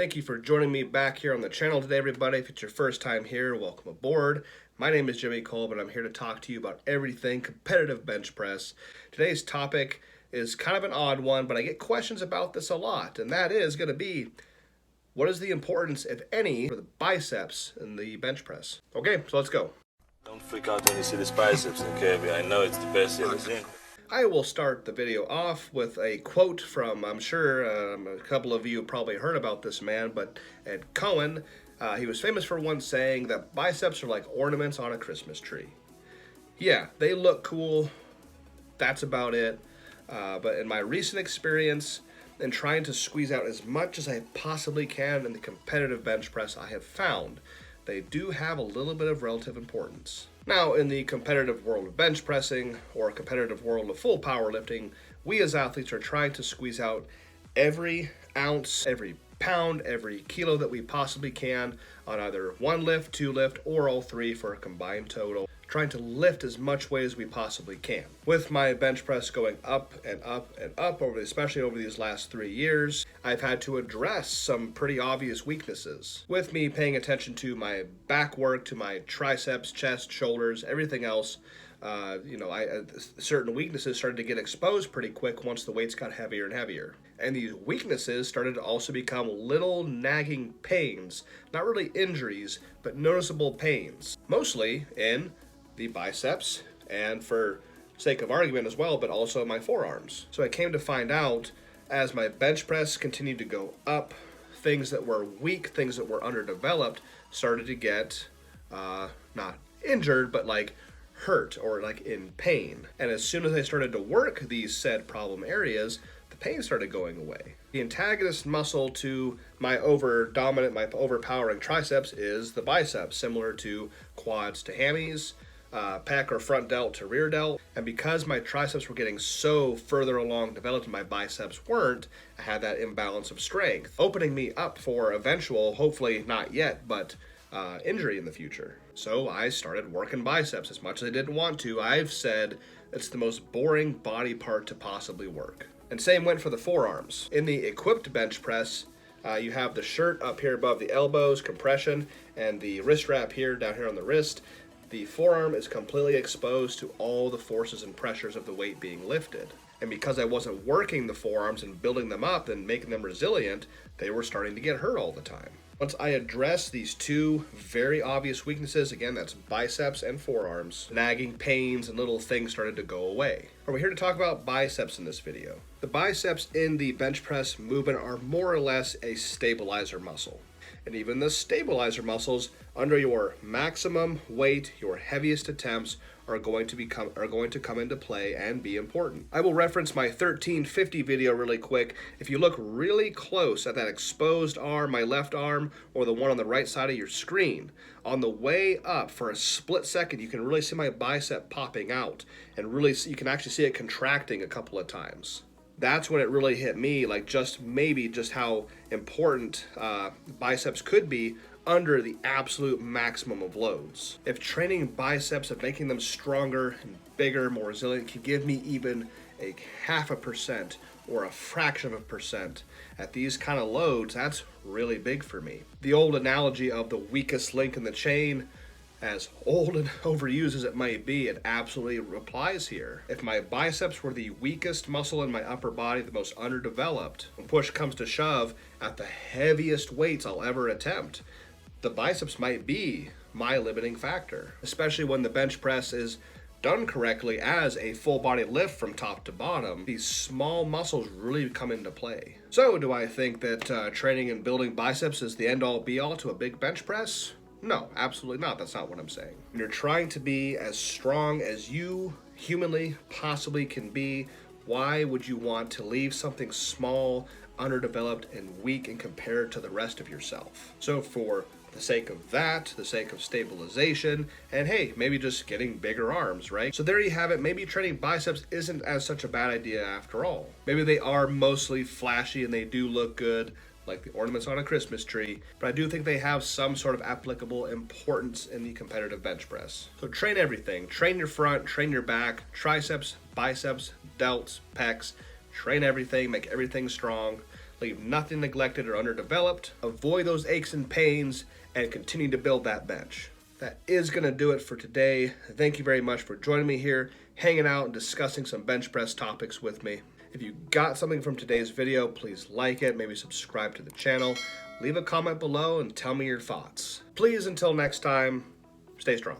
Thank you for joining me back here on the channel today, everybody. If it's your first time here, welcome aboard. My name is Jimmy Kolb, and I'm here to talk to you about everything competitive bench press. Today's topic is kind of an odd one, but I get questions about this a lot, and that is going to be, what is the importance, if any, for the biceps in the bench press? Okay, so let's go. Don't freak out when you see this biceps, okay? I know it's the best you ever seen. I will start the video off with a quote from, I'm sure a couple of you probably heard about this man, but Ed Cohen, he was famous for once saying that biceps are like ornaments on a Christmas tree. Yeah, they look cool, that's about it, but in my recent experience, in trying to squeeze out as much as I possibly can in the competitive bench press, I have found they do have a little bit of relative importance. Now, in the competitive world of bench pressing or competitive world of full powerlifting, we as athletes are trying to squeeze out every ounce, every pound, every kilo that we possibly can on either one lift, two lift, or all three for a combined total, trying to lift as much weight as we possibly can. With my bench press going up and up and up, especially over these last 3 years, I've had to address some pretty obvious weaknesses. With me paying attention to my back work, to my triceps, chest, shoulders, everything else, certain weaknesses started to get exposed pretty quick once the weights got heavier and heavier. And these weaknesses started to also become little nagging pains, not really injuries, but noticeable pains, mostly in the biceps, and for sake of argument as well, but also my forearms. So I came to find out as my bench press continued to go up, things that were weak, things that were underdeveloped, started to get not injured, but like hurt or like in pain. And as soon as I started to work these said problem areas, the pain started going away. The antagonist muscle to my overpowering triceps is the biceps, similar to quads to hammies, pec or front delt to rear delt. And because my triceps were getting so further along developed and my biceps weren't, I had that imbalance of strength, opening me up for eventual, hopefully not yet, but injury in the future. So I started working biceps. As much as I didn't want to, I've said it's the most boring body part to possibly work. And same went for the forearms. In the equipped bench press, you have the shirt up here above the elbows, compression, and the wrist wrap here, down here on the wrist. The forearm is completely exposed to all the forces and pressures of the weight being lifted. And because I wasn't working the forearms and building them up and making them resilient, they were starting to get hurt all the time. Once I addressed these two very obvious weaknesses, again, that's biceps and forearms, nagging pains and little things started to go away. We're here to talk about biceps in this video. The biceps in the bench press movement are more or less a stabilizer muscle. And even the stabilizer muscles under your maximum weight, your heaviest attempts, are going to come into play and be important. I will reference my 1350 video really quick. If you look really close at that exposed arm, my left arm, or the one on the right side of your screen, on the way up for a split second, you can really see my bicep popping out, and really you can actually see it contracting a couple of times. That's when it really hit me, like just how important biceps could be under the absolute maximum of loads. If training biceps and making them stronger and bigger, more resilient, can give me even a 0.5% or a fraction of a percent at these kind of loads, that's really big for me. The old analogy of the weakest link in the chain, as old and overused as it might be, it absolutely applies here. If my biceps were the weakest muscle in my upper body, the most underdeveloped, when push comes to shove at the heaviest weights I'll ever attempt, the biceps might be my limiting factor, especially when the bench press is done correctly as a full body lift from top to bottom. These small muscles really come into play. So do I think that training and building biceps is the end all be all to a big bench press? No, absolutely not. That's not what I'm saying. When you're trying to be as strong as you humanly possibly can be, why would you want to leave something small, underdeveloped, and weak and compare it to the rest of yourself? So for the sake of that, the sake of stabilization, and hey, maybe just getting bigger arms, right? So there you have it. Maybe training biceps isn't as such a bad idea after all. Maybe they are mostly flashy and they do look good, like the ornaments on a Christmas tree, but I do think they have some sort of applicable importance in the competitive bench press. So train everything. Train your front, train your back, triceps, biceps, delts, pecs, train everything, make everything strong. Leave nothing neglected or underdeveloped. Avoid those aches and pains and continue to build that bench. That is going to do it for today. Thank you very much for joining me here, hanging out and discussing some bench press topics with me. If you got something from today's video, please like it, maybe subscribe to the channel, leave a comment below and tell me your thoughts. Please, until next time, stay strong.